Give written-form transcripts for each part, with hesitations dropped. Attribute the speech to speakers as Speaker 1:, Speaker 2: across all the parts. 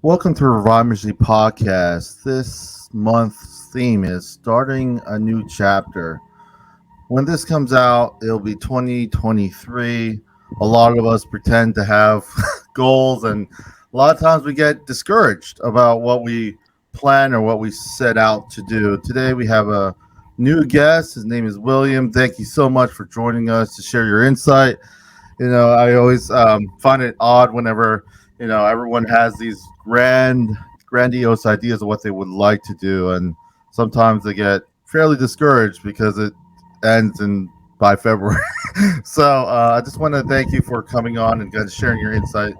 Speaker 1: Welcome to Revive Ministries Podcast. This month's theme is starting a new chapter. When this comes out, it'll be 2023. A lot of us pretend to have goals, and a lot of times we get discouraged about what we plan or what we set out to do. Today, we have a new guest. His name is William. Thank you so much for joining us to share your insight. I always find it odd whenever everyone has these grandiose ideas of what they would like to do, and sometimes they get fairly discouraged because it ends in by February. So I just want to thank you for coming on and sharing your insight.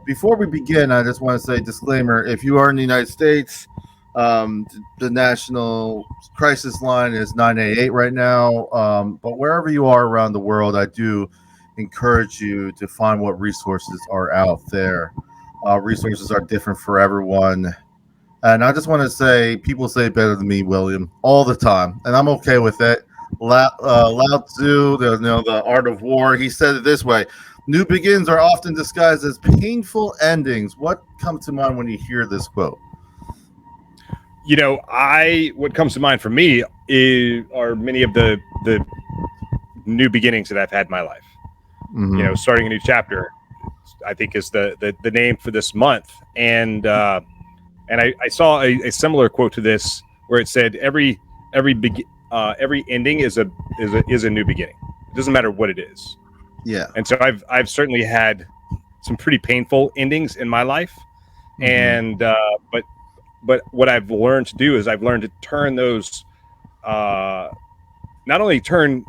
Speaker 1: Before we begin, I just want to say disclaimer: if you are in the United States, the national crisis line is 988 right now. But wherever you are around the world, I do encourage you to find what resources are out there. Resources are different for everyone. And I just want to say, people say it better than me, William, all the time. And I'm okay with it. Lao Tzu, the art of war, he said it this way: new beginnings are often disguised as painful endings. What comes to mind when you hear this quote?
Speaker 2: What comes to mind for me are many of the new beginnings that I've had in my life. Mm-hmm. Starting a new chapter, I think, is the name for this month. And I saw a similar quote to this where it said every ending is a new beginning. It doesn't matter what it is.
Speaker 1: Yeah.
Speaker 2: And so I've certainly had some pretty painful endings in my life. Mm-hmm. And but what I've learned to do is I've learned to turn those not only turn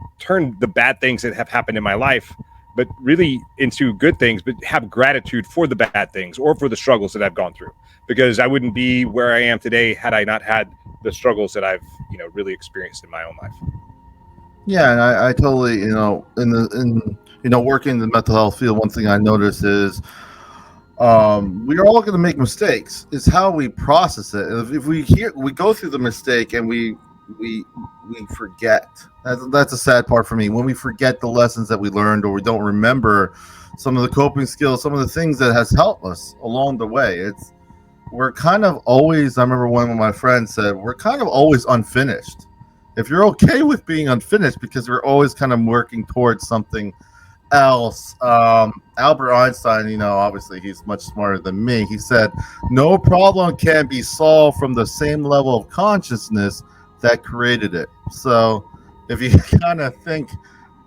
Speaker 2: the bad things that have happened in my life, but really into good things, but have gratitude for the bad things or for the struggles that I've gone through, because I wouldn't be where I am today had I not had the struggles that I've, really experienced in my own life.
Speaker 1: Yeah. And I totally, in working in the mental health field, one thing I noticed is we are all going to make mistakes. It's how we process it. If we go through the mistake and we forget. That's a sad part for me. When we forget the lessons that we learned, or we don't remember some of the coping skills, some of the things that has helped us along the way. We're kind of always. I remember one of my friends said, we're kind of always unfinished. If you're okay with being unfinished, because we're always kind of working towards something else. Albert Einstein, obviously he's much smarter than me. He said, no problem can be solved from the same level of consciousness that created it. So if you kind of think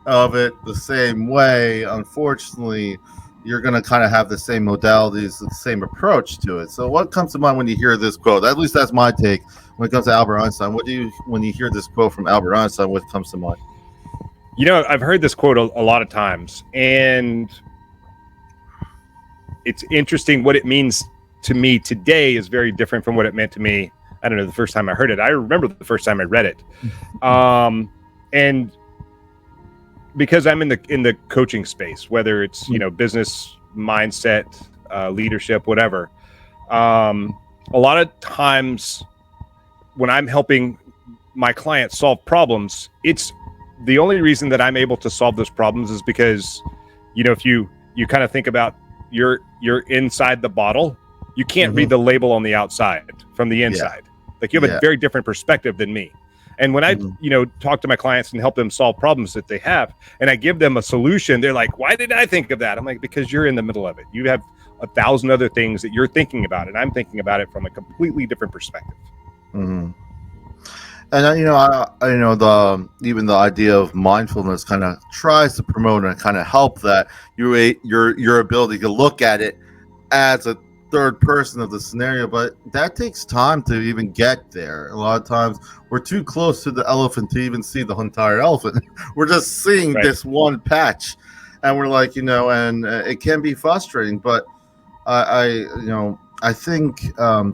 Speaker 1: of it the same way, unfortunately, you're going to kind of have the same modalities, the same approach to it. So what comes to mind when you hear this quote? At least that's my take when it comes to Albert Einstein. When you hear this quote from Albert Einstein, what comes to mind?
Speaker 2: I've heard this quote a lot of times, and it's interesting. What it means to me today is very different from what it meant to me, I don't know, the first time I heard it. I remember the first time I read it. And because I'm in the coaching space, whether it's, business mindset, leadership, whatever. A lot of times when I'm helping my clients solve problems, it's the only reason that I'm able to solve those problems is because, if you kind of think about you're inside the bottle, you can't read the label on the outside from the inside. Yeah. Like you have a very different perspective than me. And when I, talk to my clients and help them solve problems that they have, and I give them a solution, they're like, why did I think of that? I'm like, because you're in the middle of it. You have 1,000 other things that you're thinking about, and I'm thinking about it from a completely different perspective.
Speaker 1: Mm-hmm. And even the idea of mindfulness kind of tries to promote and kind of help that your ability to look at it as a third person of the scenario, but that takes time to even get there. A lot of times we're too close to the elephant to even see the entire elephant. We're just seeing this one patch, and we're like, and it can be frustrating. But I think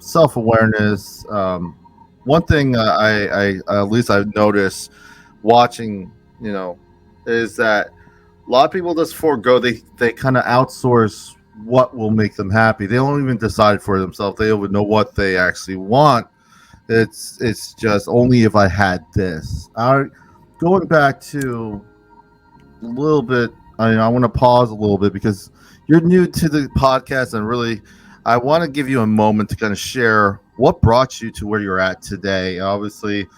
Speaker 1: self-awareness. One thing I at least I've noticed watching, is that a lot of people just forego. They kind of outsource what will make them happy. They don't even decide for themselves. They don't even know what they actually want. It's just only if I had this. Going back to a little bit, I want to pause a little bit because you're new to the podcast, and really I want to give you a moment to kind of share what brought you to where you're at today. Obviously,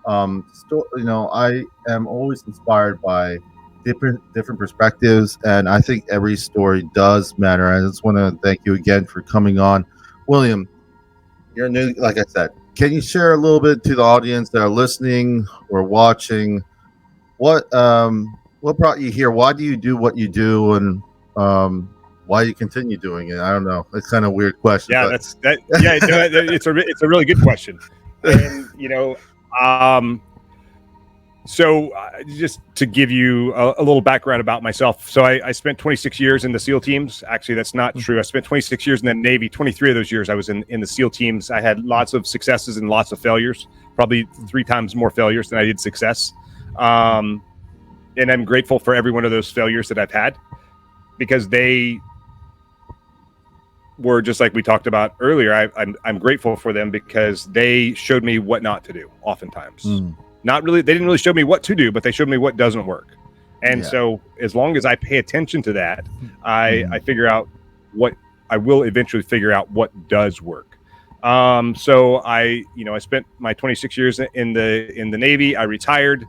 Speaker 1: I am always inspired by different perspectives, and I think every story does matter. I just want to thank you again for coming on, William. You're new, like I said. Can you share a little bit to the audience that are listening or watching? What brought you here? Why do you do what you do, and why you continue doing it? I don't know. It's kind of a weird question.
Speaker 2: Yeah,
Speaker 1: But
Speaker 2: that's that. Yeah, no, it's a really good question, and so just to give you a little background about myself. So I spent 26 years in the SEAL teams. Actually, that's not true. I spent 26 years in the Navy. 23 of those years I was in the SEAL teams. I had lots of successes and lots of failures, probably 3 times more failures than I did success. And I'm grateful for every one of those failures that I've had, because they were, just like we talked about earlier, I'm grateful for them because they showed me what not to do oftentimes. They didn't really show me what to do, but they showed me what doesn't work. And so as long as I pay attention to that, I figure out I will eventually figure out what does work. So I spent my 26 years in the Navy. I retired.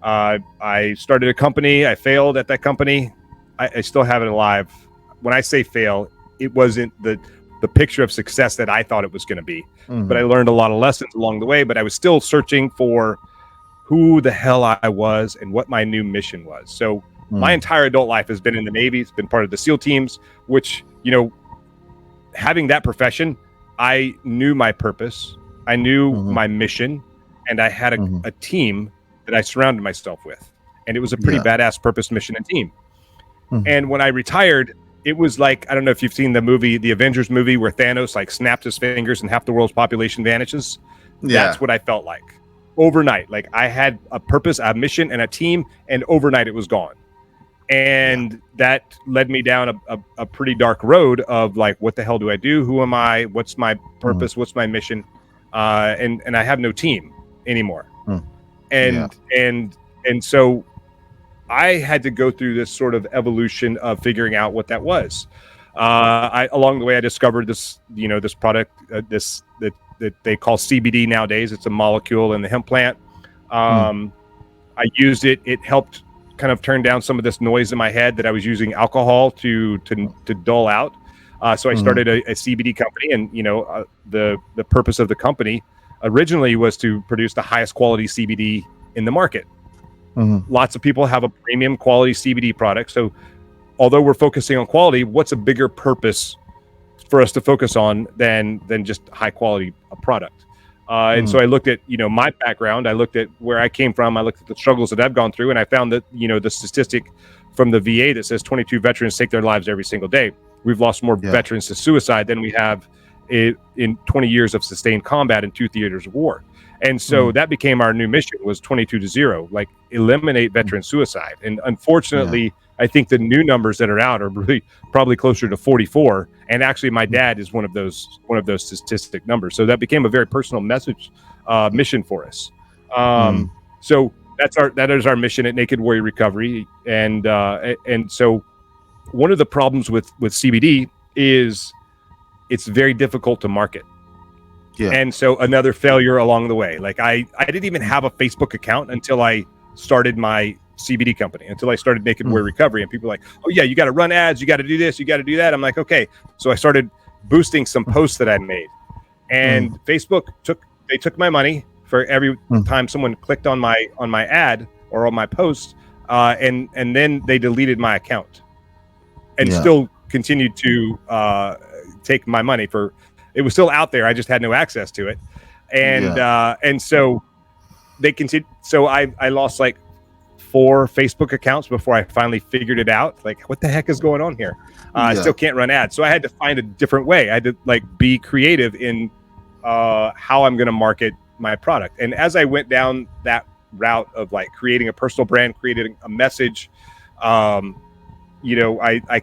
Speaker 2: I started a company. I failed at that company. I still have it alive. When I say fail, it wasn't the picture of success that I thought it was going to be. But I learned a lot of lessons along the way. But I was still searching for who the hell I was and what my new mission was. So my entire adult life has been in the Navy. It's been part of the SEAL teams, which, having that profession, I knew my purpose. I knew my mission, and I had a team that I surrounded myself with. And it was a pretty badass purpose, mission, and team. And when I retired, it was like, I don't know if you've seen the Avengers movie where Thanos like snaps his fingers and half the world's population vanishes. That's what I felt like overnight. Like I had a purpose, a mission, and a team, and overnight it was gone. And that led me down a pretty dark road of like, what the hell do I do? Who am I? What's my purpose? What's my mission? And I have no team anymore. And so I had to go through this sort of evolution of figuring out what that was. Along the way, I discovered this product, that they call CBD nowadays. It's a molecule in the hemp plant. I used it. It helped kind of turn down some of this noise in my head that I was using alcohol to dull out. So I started a CBD company, and the purpose of the company originally was to produce the highest quality CBD in the market. Lots of people have a premium quality CBD product. So although we're focusing on quality, what's a bigger purpose for us to focus on than just high quality product? And so I looked at, my background. I looked at where I came from. I looked at the struggles that I've gone through, and I found that, the statistic from the VA that says 22 veterans take their lives every single day. We've lost more veterans to suicide than we have in 20 years of sustained combat in 2 theaters of war. And so that became our new mission, was 22-0, like eliminate veteran suicide. And unfortunately, I think the new numbers that are out are really probably closer to 44. And actually, my dad is one of those statistic numbers. So that became a very personal mission for us. So that is our mission at Naked Warrior Recovery. And so one of the problems with CBD is it's very difficult to market. And so another failure along the way. Like I didn't even have a Facebook account until I started my CBD company, until I started Naked Warrior Recovery. And people were like, oh yeah, you got to run ads, you got to do this, you got to do that. I'm like, okay. So I started boosting some posts that I made, and Facebook took my money for every time someone clicked on my ad or on my post, and then they deleted my account, and still continued to take my money for. It was still out there. I just had no access to it. And so they continued. So I lost like 4 Facebook accounts before I finally figured it out. Like, what the heck is going on here? I still can't run ads. So I had to find a different way. I had to like be creative in how I'm going to market my product. And as I went down that route of like creating a personal brand, creating a message, I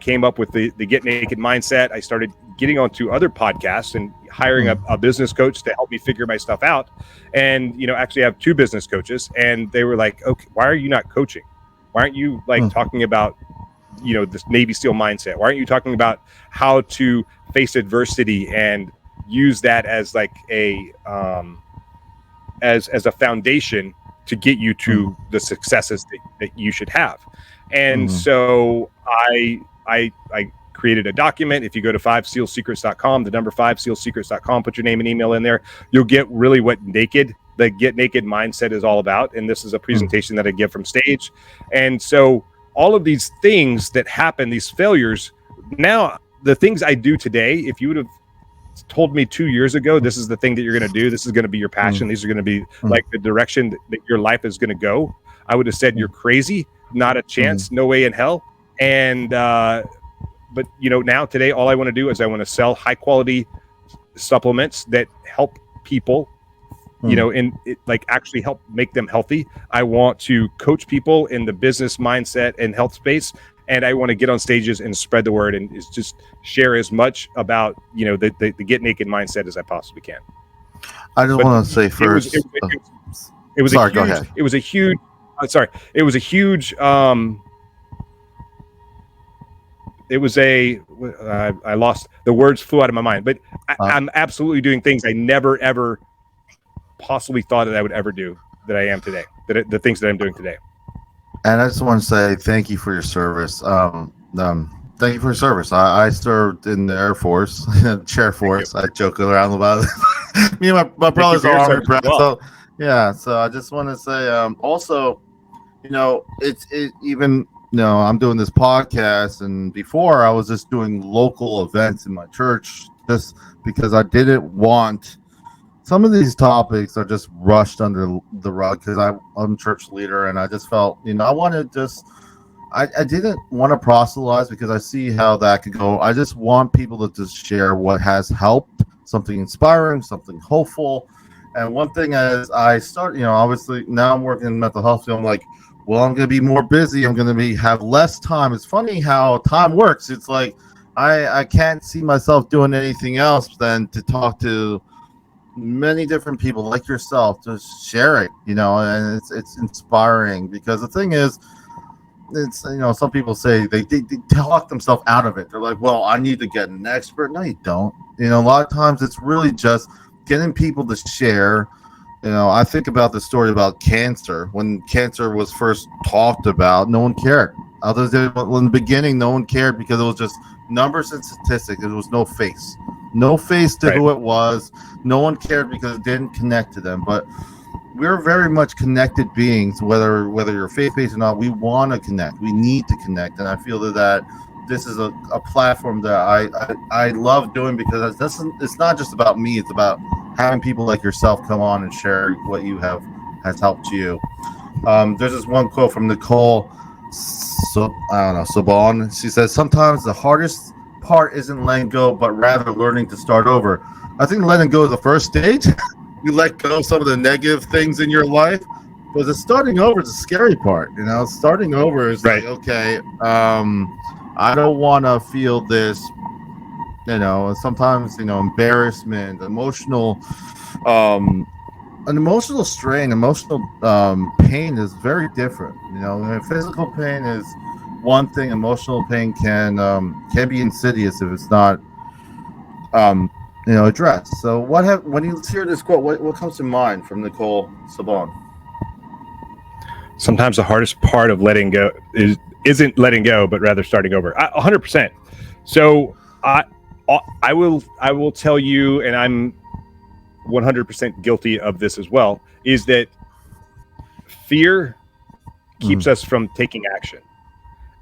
Speaker 2: came up with the Get Naked mindset. I started getting onto other podcasts and hiring a business coach to help me figure my stuff out. And, actually I have 2 business coaches, and they were like, okay, why are you not coaching? Why aren't you like talking about this Navy SEAL mindset? Why aren't you talking about how to face adversity and use that as like a as a foundation to get you to the successes that you should have? And so I created a document. If you go to 5sealsecrets.com, the number 5sealsecrets.com, put your name and email in there, you'll get really what the Get Naked mindset is all about. And this is a presentation that I give from stage. And so all of these things that happen, these failures, now the things I do today, if you would have told me 2 years ago, this is the thing that you're going to do, this is going to be your passion, these are going to be like the direction that your life is going to go, I would have said you're crazy, not a chance, no way in hell. And but now today, all I want to do is I want to sell high quality supplements that help people, and it like actually help make them healthy. I want to coach people in the business mindset and health space, and I want to get on stages and spread the word and just share as much about the Get Naked mindset as I possibly can.
Speaker 1: I just want to say first,
Speaker 2: it was
Speaker 1: sorry,
Speaker 2: a huge,
Speaker 1: go ahead.
Speaker 2: It was a huge. It was a huge. It was a. I lost the words, flew out of my mind, but I'm absolutely doing things I never ever possibly thought that I would ever do that I am today. The things that I'm doing today.
Speaker 1: And I just want to say thank you for your service. Thank you for your service. I served in the Air Force, Chair Force. I joke around about it. Me and my brothers are Army brats. Well. So yeah. So I just want to say, also, I'm doing this podcast, and before I was just doing local events in my church, just because I didn't want. Some of these topics are just rushed under the rug because I'm church leader, and I just felt, I wanted I didn't want to proselytize because I see how that could go. I just want people to just share what has helped, something inspiring, something hopeful. And one thing as I start, obviously now I'm working in mental health field, I'm like, well, I'm going to be more busy. I'm going to have less time. It's funny how time works. It's like I can't see myself doing anything else than to talk to many different people like yourself, just share it, and it's inspiring, because the thing is, it's some people say they talk themselves out of it. They're like, well, I need to get an expert. No, you don't. A lot of times it's really just getting people to share. I think about the story about cancer. When cancer was first talked about, no one cared. Other than in the beginning, no one cared because it was just numbers and statistics. There was no face to who it was. No one cared because it didn't connect to them. But we're very much connected beings, whether you're faith-based or not. We want to connect. We need to connect, and I feel that this is a platform that I love doing, because it's not just about me. It's about having people like yourself come on and share what you have has helped you. There's this one quote from Nicole. So I don't know, Sabon. She says, sometimes the hardest part isn't letting go, but rather learning to start over. I think letting go is the first stage. You let go of some of the negative things in your life, but the starting over is the scary part. Starting over is like, okay, I don't want to feel this, sometimes, embarrassment, emotional, an emotional strain, emotional pain is very different. Physical pain is one thing. Emotional pain can be insidious if it's not addressed. So when you hear this quote, what comes to mind from Nicole Sabon?
Speaker 2: Sometimes the hardest part of letting go isn't letting go, but rather starting over. 100%. So I will tell you, and I'm 100% guilty of this as well, is that fear keeps us from taking action.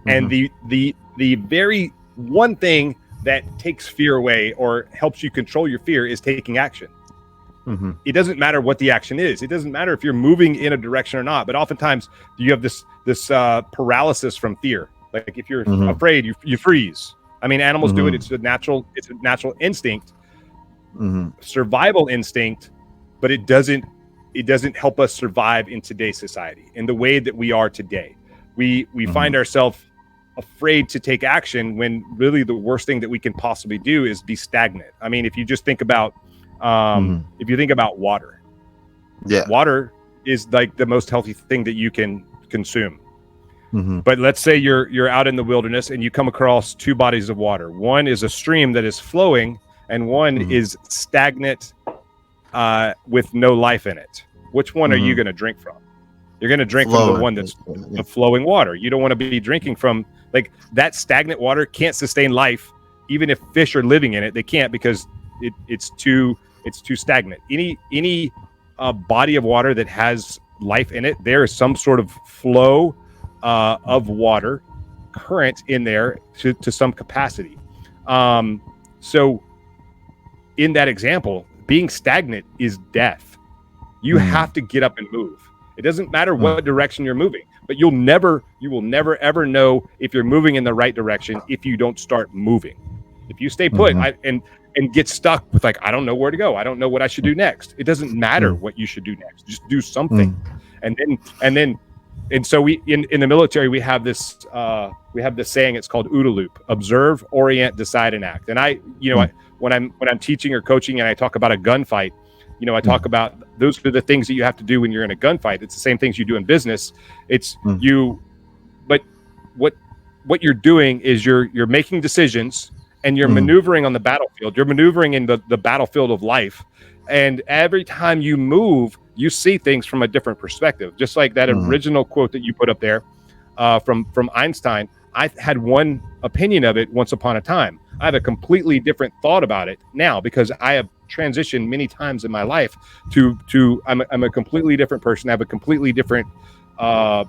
Speaker 2: And the very one thing that takes fear away or helps you control your fear is taking action. It doesn't matter what the action is. It doesn't matter if you're moving in a direction or not. But oftentimes you have this paralysis from fear. Like if you're afraid, you freeze. I mean, animals do it. It's a natural instinct, survival instinct, but it doesn't help us survive in today's society in the way that we are today. We find ourselves afraid to take action when really the worst thing that we can possibly do is be stagnant. I mean, if you just think about if you think about water, water is like the most healthy thing that you can consume. But let's say you're out in the wilderness and you come across two bodies of water. One is a stream that is flowing, and one is stagnant with no life in it. Which one are you going to drink from? You're going to drink from the one that's the flowing water. You don't want to be drinking from, like, that stagnant water can't sustain life. Even if fish are living in it, they can't, because it's too stagnant. Any body of water that has life in it, there is some sort of flow of water current in there to some capacity. So in that example, being stagnant is death. You have to get up and move. It doesn't matter what direction you're moving, but you will never ever know if you're moving in the right direction if you don't start moving. If you stay put and get stuck with, like, I don't know where to go, I don't know what I should do next, it doesn't matter what you should do next. Just do something. And so we in the military we have this saying. It's called OODA loop: observe, orient, decide, and act. And when I'm teaching or coaching and I talk about a gunfight, I talk about those are the things that you have to do when you're in a gunfight. It's the same things you do in business. It's but what you're doing is you're making decisions, and you're maneuvering on the battlefield. You're maneuvering in the battlefield of life. And every time you move, you see things from a different perspective. Just like that original quote that you put up there from Einstein. I had one opinion of it once upon a time. I have a completely different thought about it now, because I have transitioned many times in my life to I'm a completely different person. I have a completely different thought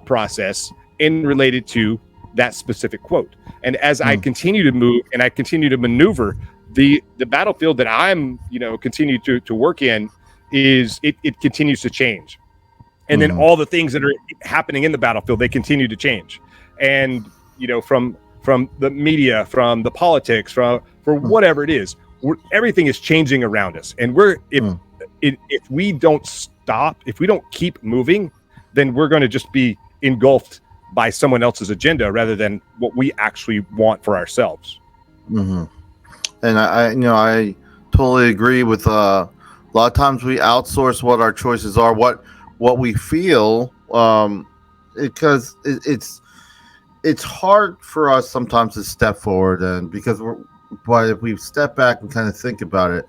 Speaker 2: process in related to that specific quote. And as I continue to move and I continue to maneuver, the battlefield that I'm continue to work in is it continues to change. And then all the things that are happening in the battlefield, they continue to change. And from the media, from the politics, for whatever it is, everything is changing around us. And if we don't stop, if we don't keep moving, then we're going to just be engulfed by someone else's agenda rather than what we actually want for ourselves. And
Speaker 1: I totally agree with a lot of times we outsource what our choices are, what we feel, because it's hard for us sometimes to step forward, and because but if we step back and kind of think about it,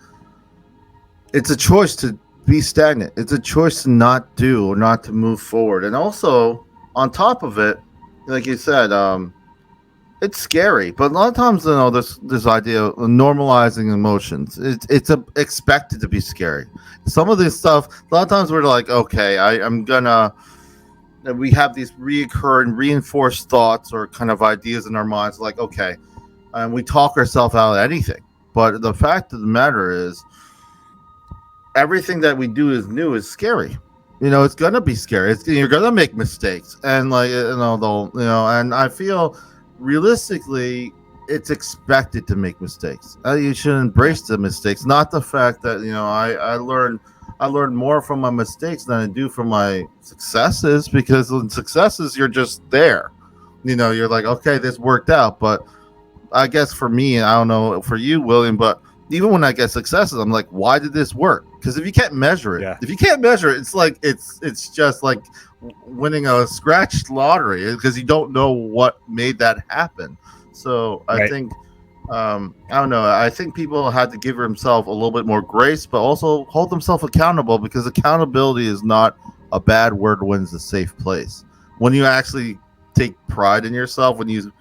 Speaker 1: it's a choice to be stagnant. It's a choice to not do or not to move forward. And also, on top of it, like you said, it's scary. But a lot of times, this idea of normalizing emotions, it's expected to be scary. Some of this stuff, a lot of times we're like, okay, we have these reoccurring, reinforced thoughts or kind of ideas in our minds, like, okay, and we talk ourselves out of anything. But the fact of the matter is, everything that we do is new is scary. It's gonna be scary. You're gonna make mistakes, and and I feel realistically, it's expected to make mistakes. You should embrace the mistakes, not the fact that I learn more from my mistakes than I do from my successes, because in successes you're just there. You're like, okay, this worked out. But I guess for me, I don't know for you, William, but even when I get successes, I'm like, why did this work? Because if you can't measure it, it's like it's just like winning a scratch lottery, because you don't know what made that happen. So I think I don't know. I think people had to give themselves a little bit more grace, but also hold themselves accountable, because accountability is not a bad word when it's a safe place. When you actually take pride in yourself, one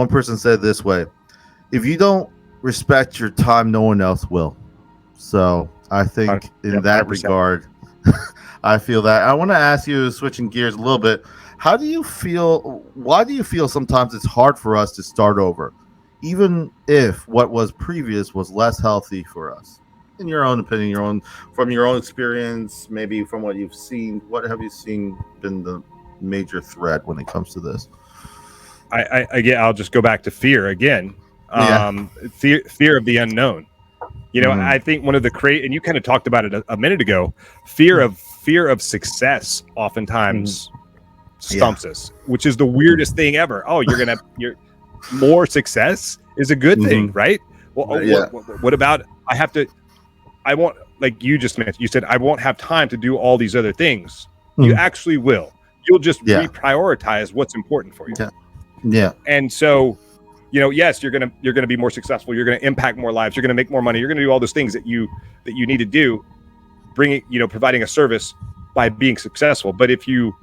Speaker 1: person said it this way: if you don't respect your time, no one else will. So I think in that 100%. Regard, I feel that. I want to ask you, switching gears a little bit, how do you feel? Why do you feel sometimes it's hard for us to start over, even if what was previous was less healthy for us? In your own opinion, from your own experience, maybe from what you've seen, what have you seen been the major threat when it comes to this?
Speaker 2: I'll just go back to fear again. Fear of the unknown. I think one of the and you kind of talked about it a minute ago. Fear of success oftentimes stumps us, which is the weirdest thing ever. Oh, you're more success is a good thing, right? Well, what about I won't, like you just mentioned, you said I won't have time to do all these other things. You actually will. You'll just reprioritize what's important for you.
Speaker 1: Yeah.
Speaker 2: And so, yes, you're gonna be more successful. You're gonna impact more lives. You're gonna make more money. You're gonna do all those things that you need to do, providing a service by being successful. But you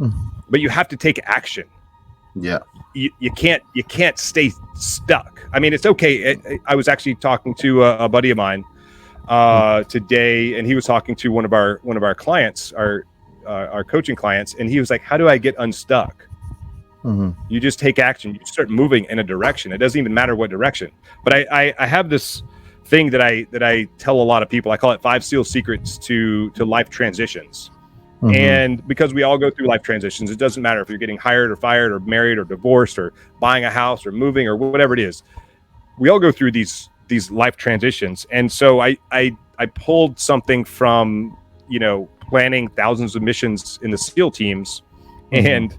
Speaker 2: have to take action.
Speaker 1: Yeah.
Speaker 2: You can't stay stuck. I mean, it's okay. I was actually talking to a buddy of mine today, and he was talking to one of our clients, our coaching clients, and he was like, "How do I get unstuck?" You just take action. You start moving in a direction. It doesn't even matter what direction. But I have this thing that I tell a lot of people. I call it 5 SEAL secrets to life transitions. And because we all go through life transitions, it doesn't matter if you're getting hired or fired or married or divorced or buying a house or moving or whatever it is. We all go through these life transitions. And so I pulled something from, planning thousands of missions in the SEAL teams, and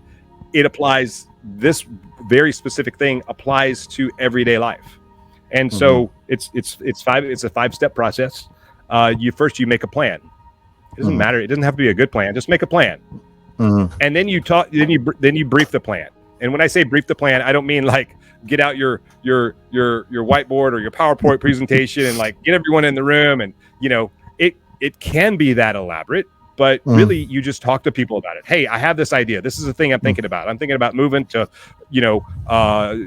Speaker 2: it applies. This very specific thing applies to everyday life. And so it's a 5-step process. You make a plan. It doesn't matter. It doesn't have to be a good plan. Just make a plan. And then you brief the plan. And when I say brief the plan, I don't mean like get out your whiteboard or your PowerPoint presentation and like get everyone in the room. And it can be that elaborate, but really you just talk to people about it. Hey, I have this idea. This is the thing I'm thinking about. I'm thinking about moving to,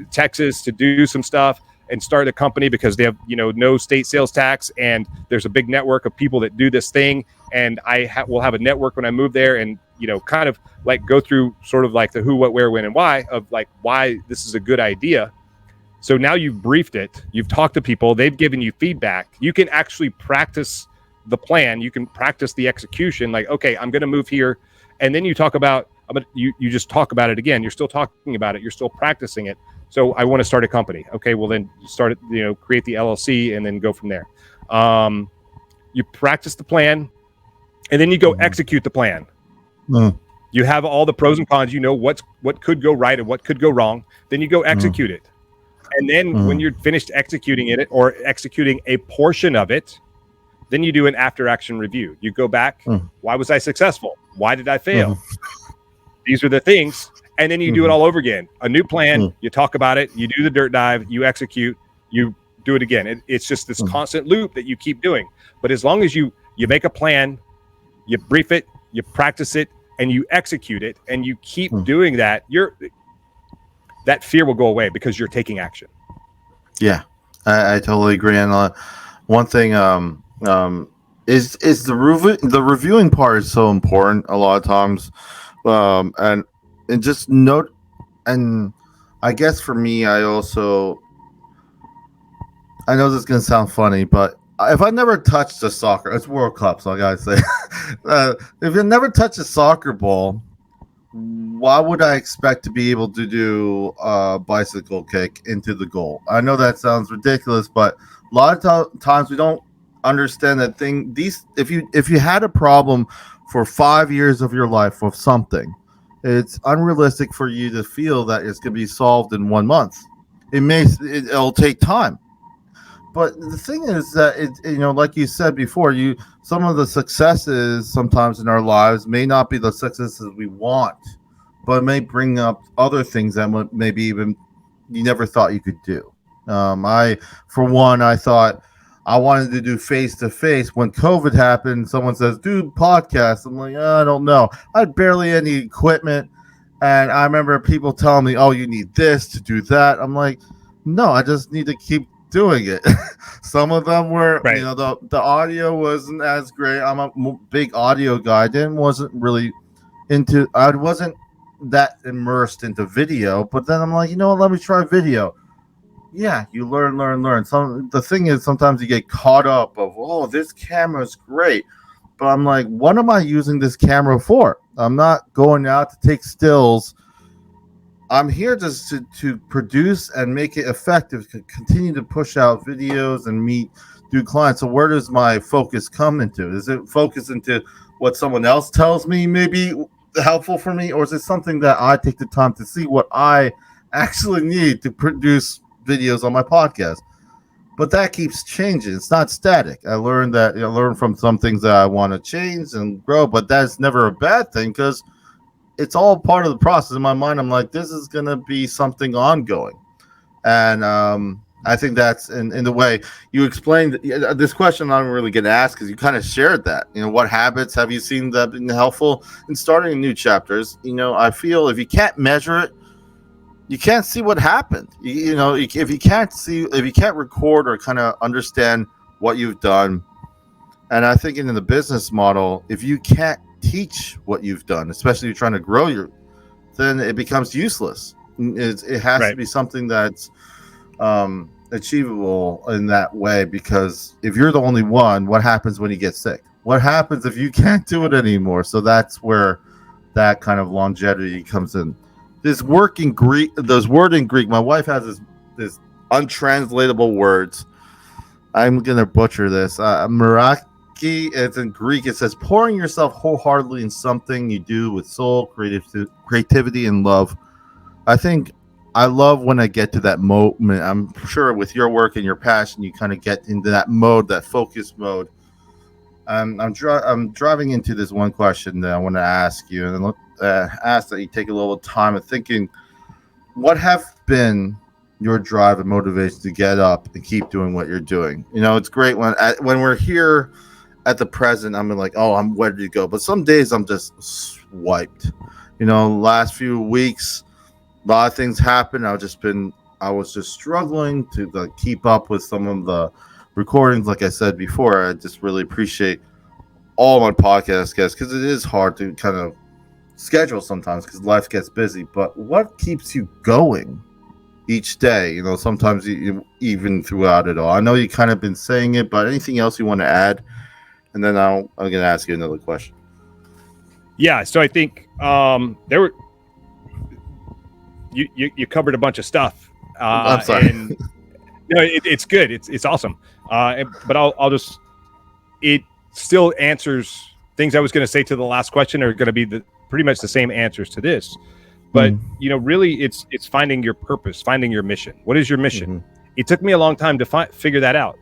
Speaker 2: Texas to do some stuff and start a company because they have, no state sales tax. And there's a big network of people that do this thing. And will have a network when I move there and, kind of like go through sort of like the who, what, where, when, and why of like why this is a good idea. So now you've briefed it. You've talked to people. They've given you feedback. You can actually practice the plan. You can practice the execution. Like, okay, I'm going to move here. And then you talk about, you just talk about it again. You're still talking about it. You're still practicing it. So I want to start a company. Okay, well then start it, create the LLC and then go from there. You practice the plan and then you go execute the plan. You have all the pros and cons, what could go right and what could go wrong. Then you go execute it. And then when you're finished executing it or executing a portion of it, then you do an after action review. You go back. Why was I successful? Why did I fail? These are the things. And then you do it all over again. A new plan. You talk about it. You do the dirt dive. You execute. You do it again. It's just this constant loop that you keep doing. But as long as you make a plan, you brief it, you practice it, and you execute it, and you keep doing that, that fear will go away because you're taking action.
Speaker 1: Yeah, I totally agree. And one thing is the reviewing part is so important a lot of times, and just note. And I guess for me, I know this is gonna sound funny, but if I never touched a soccer, it's World Cup, so I gotta say, if you never touch a soccer ball, why would I expect to be able to do a bicycle kick into the goal? I know that sounds ridiculous, but a lot of times we don't understand that thing. If you had a problem for 5 years of your life with something, it's unrealistic for you to feel that it's going to be solved in 1 month. It'll take time. But the thing is that like you said before, some of the successes sometimes in our lives may not be the successes we want, but it may bring up other things that maybe even you never thought you could do. I thought I wanted to do face-to-face. When COVID happened, someone says, "Dude, podcast." I'm like, I don't know. I had barely any equipment, and I remember people telling me, "Oh, you need this to do that." I'm like, no, I just need to keep doing it. Some of them were,
Speaker 2: right.
Speaker 1: The audio wasn't as great. I'm a big audio guy. I wasn't that immersed into video, but then I'm like, let me try video. Yeah, you learn. The thing is, sometimes you get caught up of, oh, this camera's great, but I'm like, what am I using this camera for? I'm not going out to take stills. I'm here just to produce and make it effective, to continue to push out videos and do clients. So where does my focus come into? Is it focus into what someone else tells me may be helpful for me? Or is it something that I take the time to see what I actually need to produce videos on my podcast? But that keeps changing. It's not static. I learned from some things that I want to change and grow, but that's never a bad thing because it's all part of the process. In my mind, I'm like, this is going to be something ongoing. And I think that's in the way you explained this question. I don't really get asked because you kind of shared that. What habits have you seen that been helpful in starting new chapters? I feel if you can't measure it, you can't see what happened. If you can't record or kind of understand what you've done, and I think in the business model, if you can't teach what you've done, especially if you're trying to grow then it becomes useless. It has to be something that's achievable in that way, because if you're the only one, what happens when you get sick? What happens if you can't do it anymore? So that's where that kind of longevity comes in. This word in Greek, my wife has this untranslatable words. I'm gonna butcher this. Meraki, it's in Greek. It says pouring yourself wholeheartedly in something you do with soul, creativity, and love. I love when I get to that moment. I'm sure with your work and your passion, you kind of get into that mode, that focus mode. I'm driving into this one question that I want to ask you, and ask that you take a little time of thinking. What have been your drive and motivation to get up and keep doing what you're doing? It's great when we're here at the present. I'm like, oh, I'm ready to go. But some days I'm just swiped. Last few weeks, a lot of things happened. I was just struggling to keep up with some of the recordings. Like I said before, I just really appreciate all my podcast guests, because it is hard to kind of schedule sometimes because life gets busy. But what keeps you going each day? Sometimes you, even throughout it all. I know you kind of been saying it, but anything else you want to add? And then I'm going to ask you another question.
Speaker 2: Yeah. So I think there were. You covered a bunch of stuff.
Speaker 1: I'm sorry.
Speaker 2: And, no, it's good. It's awesome. But I'll just. It still answers things I was going to say to the last question are going to be pretty much the same answers to this. But really, it's finding your purpose, finding your mission. What is your mission? Mm-hmm. It took me a long time to figure that out,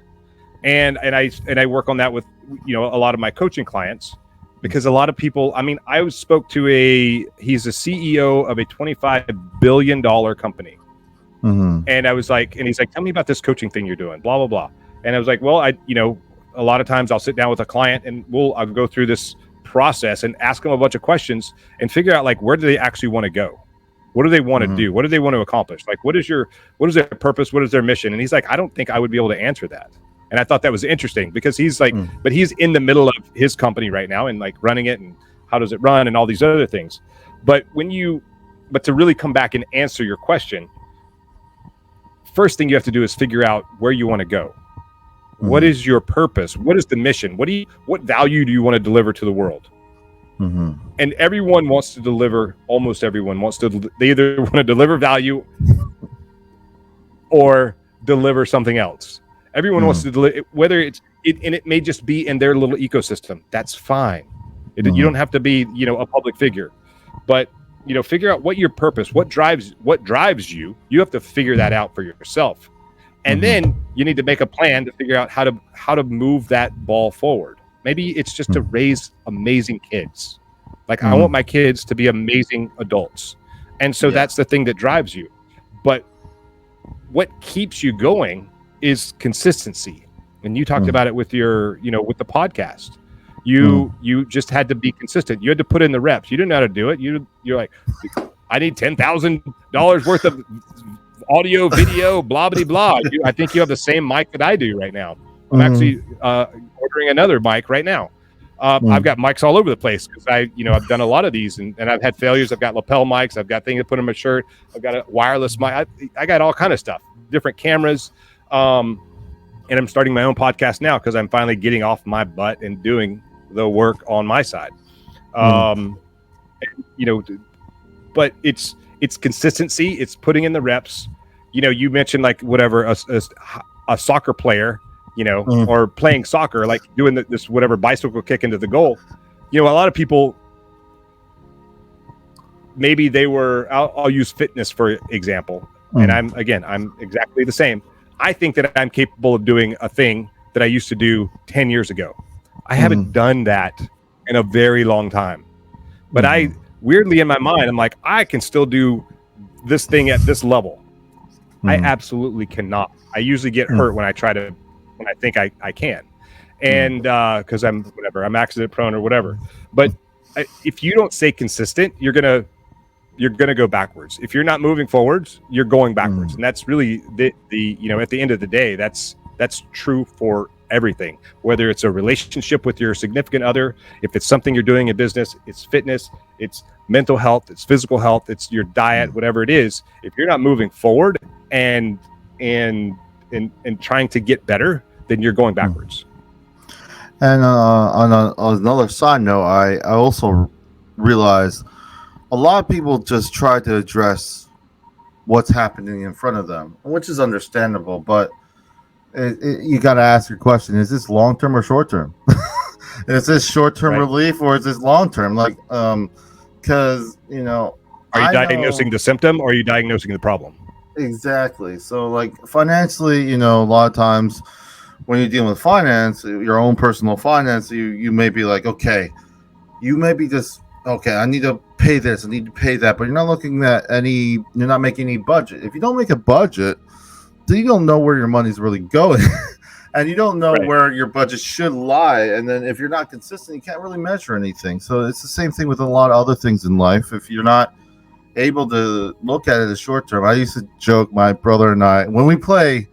Speaker 2: and I work on that with a lot of my coaching clients. Because a lot of people, I spoke to he's a CEO of a $25 billion company. Mm-hmm. And I was like, and he's like, tell me about this coaching thing you're doing, blah, blah, blah. And I was like, well, a lot of times I'll sit down with a client and I'll go through this process and ask them a bunch of questions and figure out where do they actually want to go? What do they want to do? What do they want to accomplish? What is their purpose? What is their mission? And he's like, I don't think I would be able to answer that. And I thought that was interesting because he's like, but he's in the middle of his company right now and running it and how does it run and all these other things. But to really come back and answer your question, first thing you have to do is figure out where you want to go. What is your purpose? What is the mission? What value do you want to deliver to the world? And everyone wants to deliver. Almost everyone wants to. They either want to deliver value or deliver something else. Everyone wants to deliver, whether and it may just be in their little ecosystem. That's fine. You don't have to be, a public figure, but figure out what your purpose, what drives you. You have to figure that out for yourself, and then you need to make a plan to figure out how to move that ball forward. Maybe it's just to raise amazing kids. I want my kids to be amazing adults, and so that's the thing that drives you. But what keeps you going is consistency. And you talked about it with your, with the podcast. You just had to be consistent. You had to put in the reps. You didn't know how to do it. You're like, I need $10,000 worth of audio, video, blah, blah, blah. I think you have the same mic that I do right now. I'm actually ordering another mic right now. I've got mics all over the place because I've done a lot of these and I've had failures. I've got lapel mics. I've got things to put in my shirt. I've got a wireless mic. I got all kind of stuff, different cameras. And I'm starting my own podcast now because I'm finally getting off my butt and doing the work on my side. But it's consistency. It's putting in the reps. You mentioned a soccer player, or playing soccer, doing this whatever bicycle kick into the goal. A lot of people, maybe they were. I'll use fitness for example, and I'm exactly the same. I think that I'm capable of doing a thing that I used to do 10 years ago. I haven't done that in a very long time. But weirdly in my mind, I'm like, I can still do this thing at this level. I absolutely cannot. I usually get hurt when I think I can. And because I'm accident prone or whatever. But if you don't stay consistent, you're gonna go backwards. If you're not moving forwards, you're going backwards. And that's really the at the end of the day, that's true for everything, whether it's a relationship with your significant other, if it's something you're doing in business, it's fitness, it's mental health, it's physical health, it's your diet, whatever it is. If you're not moving forward and trying to get better, then you're going backwards.
Speaker 1: And on another side note, I also realized a lot of people just try to address what's happening in front of them, which is understandable, but you got to ask your question: is this long term or short term? Is this short term relief or is this long term? Like, because
Speaker 2: are you diagnosing the symptom or are you diagnosing the problem?
Speaker 1: Exactly. So, like, financially, a lot of times when you're dealing with finance, your own personal finance, you may be like, okay, you may be just okay. I need to pay this, I need to pay that, but you're not looking at you're not making any budget. If you don't make a budget, then you don't know where your money's really going. And you don't know where your budget should lie. And then if you're not consistent, you can't really measure anything. So it's the same thing with a lot of other things in life. If you're not able to look at it as short term, I used to joke, my brother and I, when we play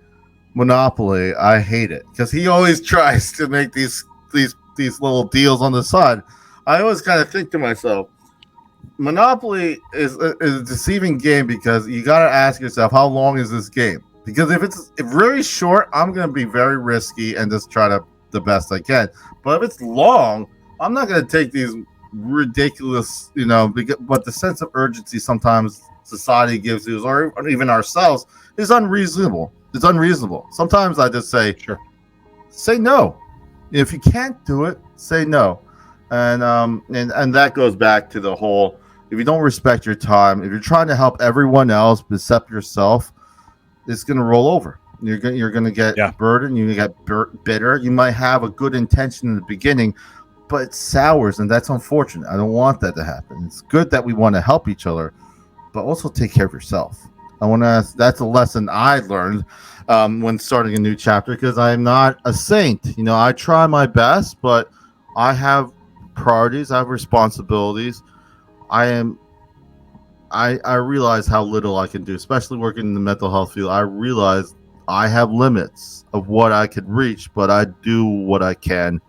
Speaker 1: Monopoly, I hate it because he always tries to make these little deals on the side. I always kind of think to myself, Monopoly is a deceiving game because you got to ask yourself, how long is this game? Because if it's very short, I'm going to be very risky and just try to the best I can. But if it's long, I'm not going to take these ridiculous, but the sense of urgency sometimes society gives you, or even ourselves, is unreasonable. It's unreasonable. Sometimes I just say,
Speaker 2: sure,
Speaker 1: say no. If you can't do it, say no. And that goes back to the whole, if you don't respect your time, if you're trying to help everyone else except yourself, it's going to roll over. You're going to get burdened. You're going to get bitter. You might have a good intention in the beginning, but it sours, and that's unfortunate. I don't want that to happen. It's good that we want to help each other, but also take care of yourself. I want to ask, that's a lesson I learned when starting a new chapter, because I'm not a saint. I try my best, but I have priorities. I have responsibilities. I realize how little I can do, especially working in the mental health field. I realize I have limits of what I could reach, but I do what I can,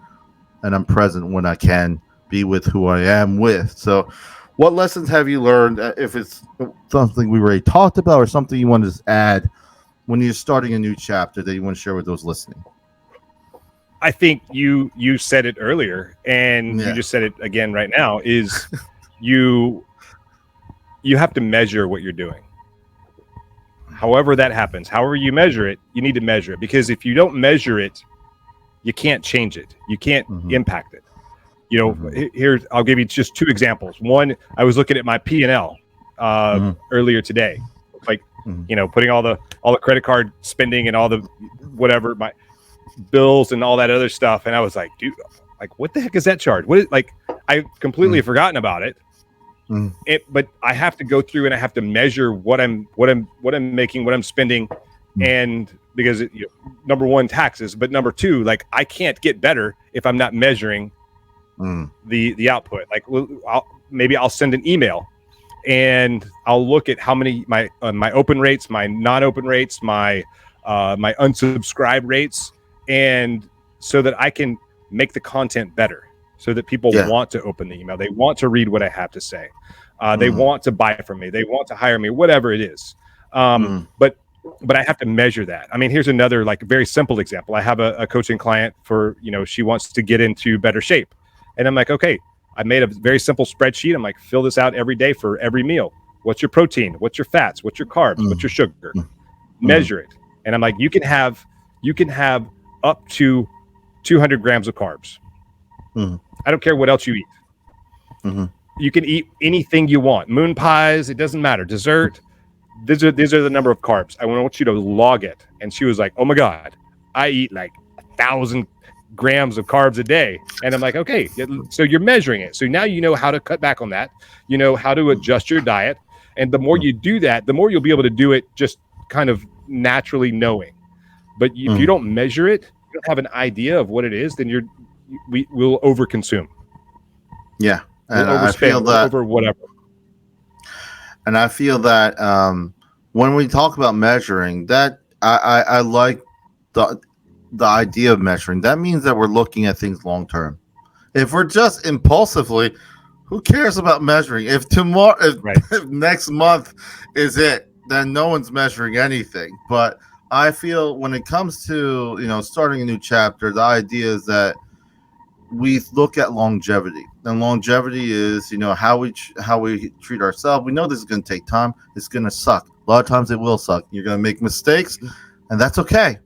Speaker 1: and I'm present when I can be with who I am with. So what lessons have you learned, if it's something we already talked about or something you want to add when you're starting a new chapter that you want to share with those listening?
Speaker 2: I think you said it earlier, and you just said it again right now, is you have to measure what you're doing. However that happens, however you measure it, you need to measure it, because if you don't measure it, you can't change it. You can't impact it. Here, I'll give you just two examples. One, I was looking at my P&L earlier today, like, putting all the credit card spending and all the whatever, my bills and all that other stuff. And I was like, dude, like, what the heck is that charge? What is, like, I completely forgotten about it. But I have to go through and I have to measure what I'm making, what I'm spending, and because number one, taxes, but number two, like, I can't get better if I'm not measuring the output. Like, maybe I'll send an email and I'll look at how many my open rates, my non-open rates, my unsubscribe rates, and so that I can make the content better, so that people want to open the email, they want to read what I have to say, they want to buy from me, they want to hire me, whatever it is. But I have to measure that. I mean, here's another, like, very simple example. I have a coaching client for, she wants to get into better shape. And I'm like, okay, I made a very simple spreadsheet. I'm like, fill this out every day for every meal. What's your protein? What's your fats? What's your carbs? What's your sugar? Measure it. And I'm like, you can have up to 200 grams of carbs. I don't care what else you eat. You can eat anything you want. Moon pies, it doesn't matter. Dessert. These are the number of carbs. I want you to log it. And she was like, oh my God, I eat like 1,000 grams of carbs a day. And I'm like, okay, so you're measuring it. So now you know how to cut back on that. You know how to adjust your diet. And the more you do that, the more you'll be able to do it just kind of naturally knowing. But if you don't measure it, you don't have an idea of what it is, then we'll overconsume.
Speaker 1: Yeah. And
Speaker 2: we'll
Speaker 1: I feel that
Speaker 2: over whatever.
Speaker 1: And I feel that when we talk about measuring, that I like the idea of measuring. That means that we're looking at things long term. If we're just impulsively, who cares about measuring? If tomorrow, if next month is it, then no one's measuring anything. But I feel when it comes to starting a new chapter, the idea is that we look at longevity, and longevity is how we treat ourselves. We know this is going to take time. It's going to suck. A lot of times it will suck. You're going to make mistakes, and that's okay.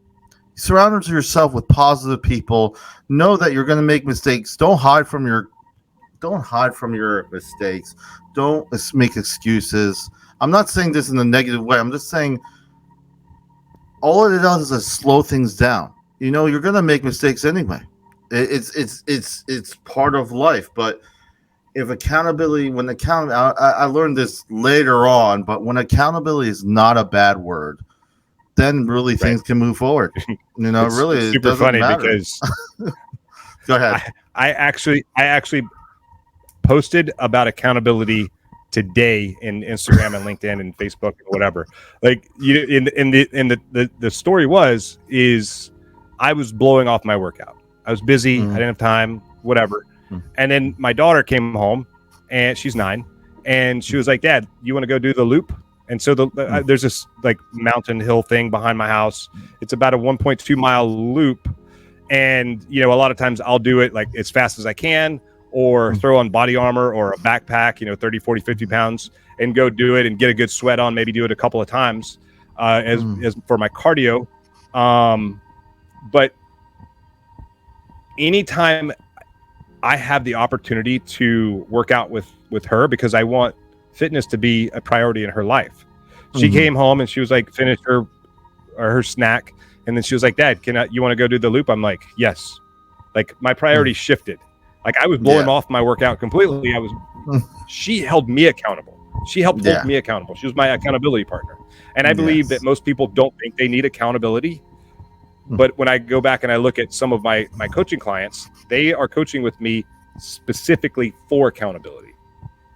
Speaker 1: Surround yourself with positive people. Know that you're going to make mistakes. Don't hide from your mistakes. Don't make excuses. I'm not saying this in a negative way. I'm just saying all it does is slow things down. You're going to make mistakes anyway. It's part of life. But if accountability, I learned this later on, but when accountability is not a bad word, then really things can move forward. It's
Speaker 2: super funny matter. Because
Speaker 1: go ahead.
Speaker 2: I actually posted about accountability today in Instagram and LinkedIn and Facebook and whatever. Like the story is I was blowing off my workout. I was busy. I didn't have time, whatever. And then my daughter came home, and she's 9, and she was like, "Dad, you want to go do the loop?" And so there's this like mountain hill thing behind my house. It's about a 1.2 mile loop. And, a lot of times I'll do it like as fast as I can, or throw on body armor or a backpack, 30, 40, 50 pounds, and go do it and get a good sweat on, maybe do it a couple of times as for my cardio. But anytime I have the opportunity to work out with her, because I want fitness to be a priority in her life. She came home and she was like, finished her snack. And then she was like, "Dad, you want to go do the loop?" I'm like, "Yes." Like my priority shifted. Like I was blowing off my workout completely. She held me accountable. She helped hold me accountable. She was my accountability partner. And I believe that most people don't think they need accountability. But when I go back and I look at some of my coaching clients, they are coaching with me specifically for accountability.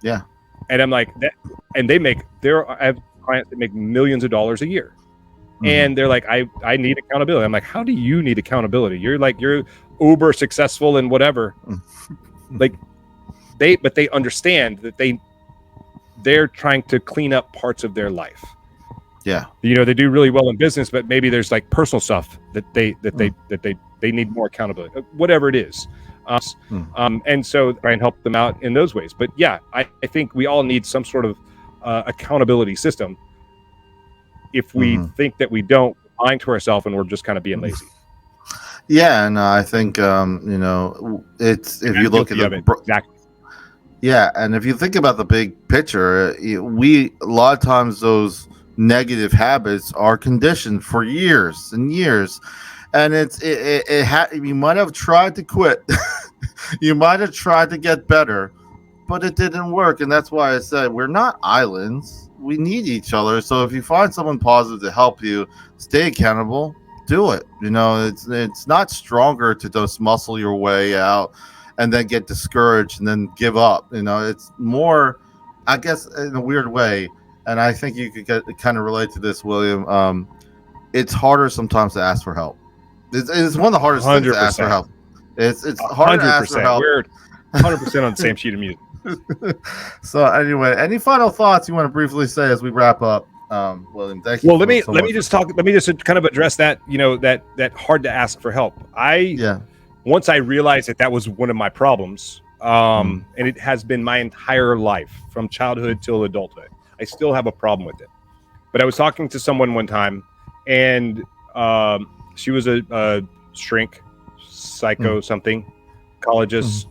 Speaker 1: Yeah.
Speaker 2: And I'm like, I have clients that make millions of dollars a year. And they're like, I need accountability. I'm like, how do you need accountability? You're uber successful and whatever. Like they understand that they're trying to clean up parts of their life.
Speaker 1: Yeah.
Speaker 2: They do really well in business, but maybe there's like personal stuff that they need more accountability, whatever it is. And so try and help them out in those ways. But yeah, I think we all need some sort of accountability system. If we think that we don't, we're lying to ourselves and we're just kind of being lazy.
Speaker 1: Yeah, and I think it's if you look at
Speaker 2: exactly.
Speaker 1: Yeah, and if you think about the big picture, a lot of times those negative habits are conditioned for years and years, and you might have tried to quit, you might have tried to get better, but it didn't work, and that's why I said we're not islands. We need each other. So if you find someone positive to help you stay accountable, do it. It's not stronger to just muscle your way out and then get discouraged and then give up. It's more, I guess, in a weird way. And I think you could kind of relate to this, William. It's harder sometimes to ask for help. It's one of the hardest 100%. Things to ask for help. It's harder 100%. To ask for help.
Speaker 2: We're 100% on the same sheet of music.
Speaker 1: So anyway, any final thoughts you want to briefly say as we wrap up, William? Thank you.
Speaker 2: Well, let me just kind of address that. That hard to ask for help. Once I realized that was one of my problems, and it has been my entire life from childhood till adulthood. I still have a problem with it. But I was talking to someone one time, and she was a shrink, psychologist,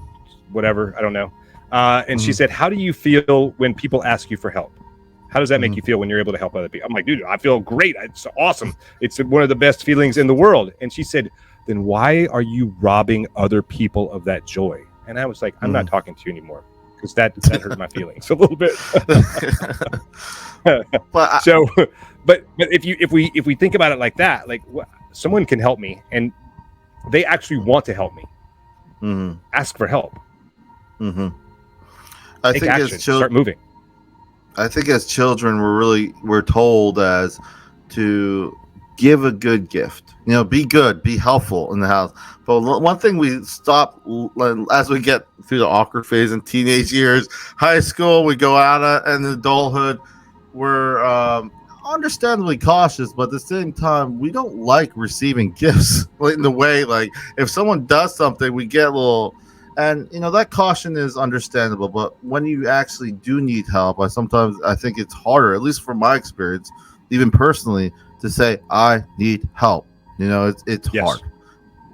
Speaker 2: whatever, I don't know. And she said, "How do you feel when people ask you for help? How does that make you feel when you're able to help other people?" I'm like, "Dude, I feel great. It's awesome. It's one of the best feelings in the world." And she said, then why are you robbing other people of that joy? And I was like, I'm not talking to you anymore, because that hurt my feelings a little bit.
Speaker 1: But
Speaker 2: but if we think about it like that, like someone can help me and they actually want to help me, ask for help.
Speaker 1: I
Speaker 2: Take
Speaker 1: think
Speaker 2: action,
Speaker 1: as
Speaker 2: start moving.
Speaker 1: I think as children, we're told as to give a good gift. You know, be good, be helpful in the house. But one thing we stop as we get through the awkward phase in teenage years, high school, we go out and adulthood, we're understandably cautious, but at the same time, we don't like receiving gifts. In the way, like if someone does something, we get a little. And that caution is understandable, but when you actually do need help, I think it's harder, at least from my experience, even personally, to say I need help. It's hard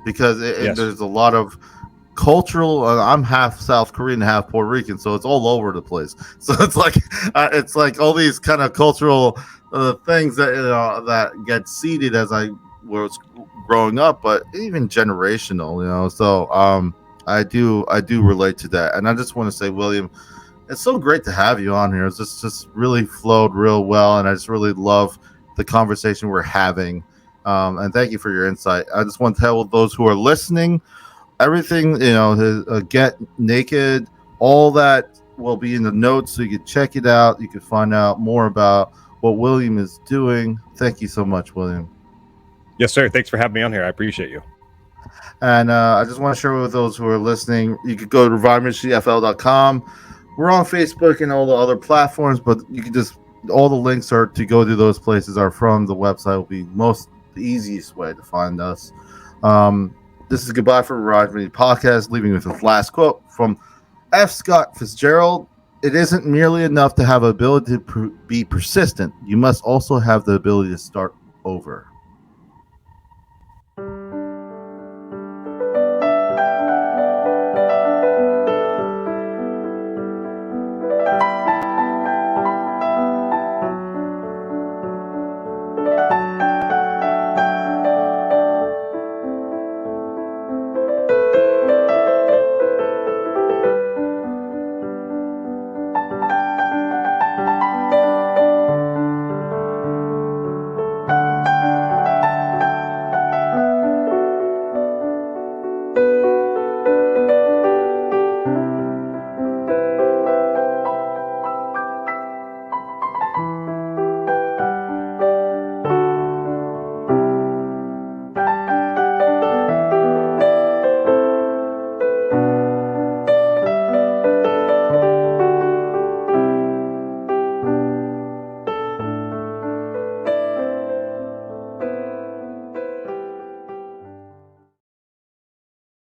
Speaker 1: because there's a lot of cultural. I'm half South Korean, half Puerto Rican, so it's all over the place. So it's like all these kind of cultural things that get seeded as I was growing up, but even generational. So I do relate to that, and I just want to say, William, it's so great to have you on here. It's just really flowed real well, and I just really love the conversation we're having. And thank you for your insight. I just want to tell those who are listening, everything Get Naked, all that will be in the notes, so you can check it out. You can find out more about what William is doing. Thank you so much, William.
Speaker 2: Yes, sir. Thanks for having me on here. I appreciate you.
Speaker 1: And I just want to share with those who are listening, you could go to ReviveMinstriesFL.com. We're on Facebook and all the other platforms, but you can all the links are to go to those places are from the website. Will be the easiest way to find us. This is goodbye for Revive Ministries Podcast, leaving with this last quote from F. Scott Fitzgerald. It isn't merely enough to have the ability to be persistent. You must also have the ability to start over.